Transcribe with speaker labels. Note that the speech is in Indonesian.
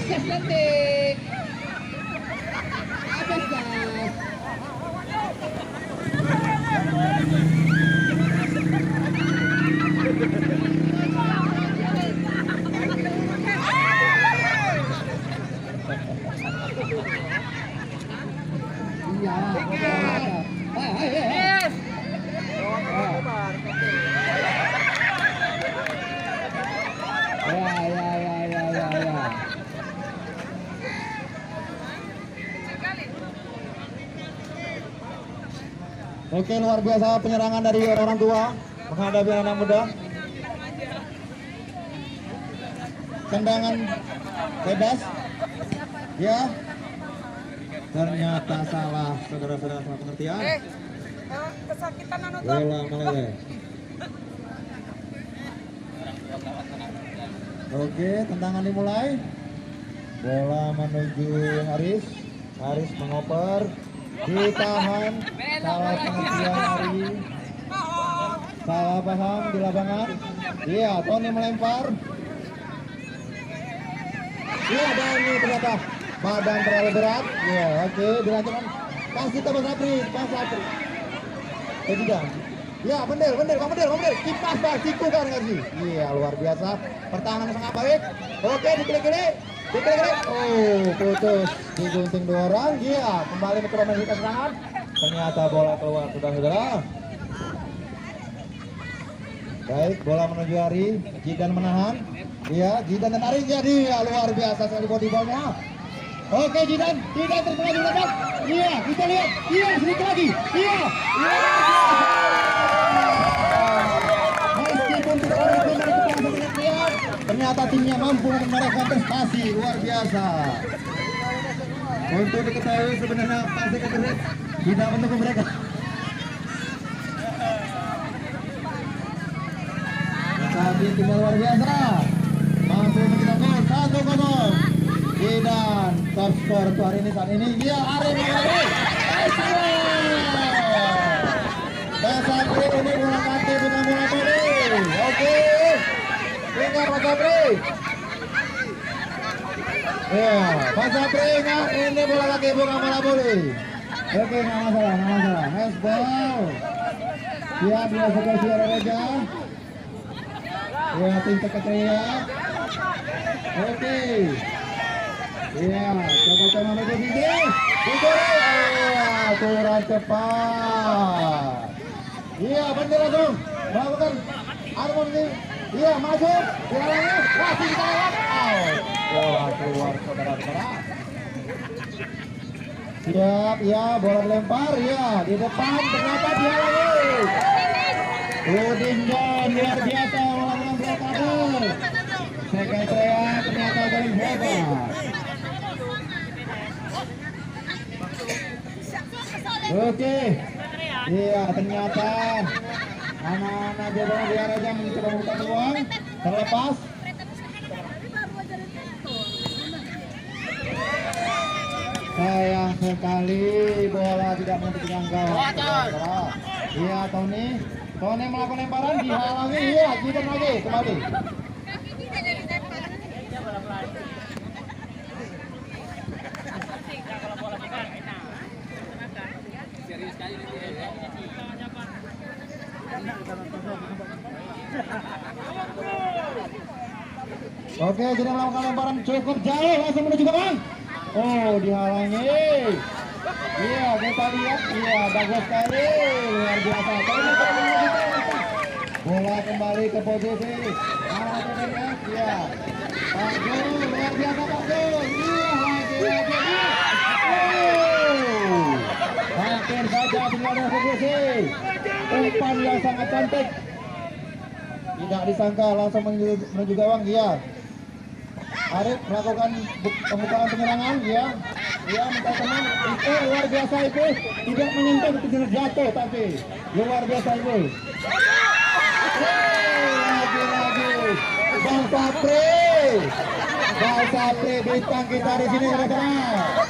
Speaker 1: gas nanti. Apa gas?
Speaker 2: Oke, luar biasa penyerangan dari orang tua menghadapi anak muda. Tendangan bebas. Ya. Ternyata salah, saudara-saudara, salah pengertian.
Speaker 3: Kesakitan anu tuh.
Speaker 2: Bola meleleh. Oke, tendangan dimulai. Bola menuju Haris. Haris mengoper. Ditahan. Salah pengertian Ari. Salah paham di lapangan. Iya, Tony melempar. Iya, dan ini ternyata badan terlalu berat. Iya, oke, dilanjutkan. Kasih ke Bang Sapri, Bang Sapri. Tidak. Ya, bener. Kipas Bang, siku kan kasih. Iya, luar biasa. Pertahanan sangat baik. Oke, diklik-klik. Oh, putus. Digunting dua orang. Iya, kembali mencoba menghentikan serangan. Ternyata bola keluar, saudara-saudara. Baik, bola menuju Ari. Jidan menahan. Iya, Jidan dan Ari jadi luar biasa sekali body ball-nya. Oke, Jidan terus lagi dapat. Iya, kita lihat. Iya, sedikit lagi. Iya. Meskipun tidak ada pemain ternyata timnya mampu menorehkan prestasi luar biasa. Untuk diketahui sebenarnya pasti kegerit tidak mendukung mereka. Tapi tinggal luar biasa. Mampu mencetak gol 1-0. Jidan top skor hari ini saat ini dia Ari Mangari. Sapri ini bola kaki bukan bola volley. Oke. Ingat Pak Sapri. Ya, Pak Sapri ingat ini bola kaki bukan bola volley. Oke, nggak masalah. Handball. Siap dia sudah siap Reja. Ya, tim sekretariat. Oke. Iya, coba menuju sini. Aturan cepat. Iya, benar langsung. Melakukan harmoni. Iya, masuk. Dihalangi. Masih kita lewat. Bola keluar, saudara-saudara. Siap, ya, bola dilempar. Ya, di depan ternyata dihalangi. Udingan luar biasa melakukan blokade. Sekretariat ternyata paling hebat. Oke, iya ternyata anak-anak Jabang Biar aja mencoba membuka peluang terlepas. Sayang sekali bola tidak menentukan gawang. Iya Tony melakukan lemparan dihalangi. Iya Jidan lagi kembali. Oke, jadi melakukan lemparan cukup jauh langsung menuju gawang. Oh, dihalangi. Iya, kita lihat. Iya, bagus sekali. Luar biasa. Bola kembali ke posisi. Iya. Pak Guru, luar biasa Pak Guru. Iya, lagi. Hampir saja tinggal ada posisi. Umpan yang sangat cantik. Tidak disangka langsung menuju gawang. Iya. Arif melakukan pembukaan penyerangan. Iya. Iya, minta teman. Itu luar biasa itu. Tidak menyentuh, itu tidak jatuh tapi luar biasa itu. Lagi. Bang Sapri bintang kita di sini, rekan-rekan.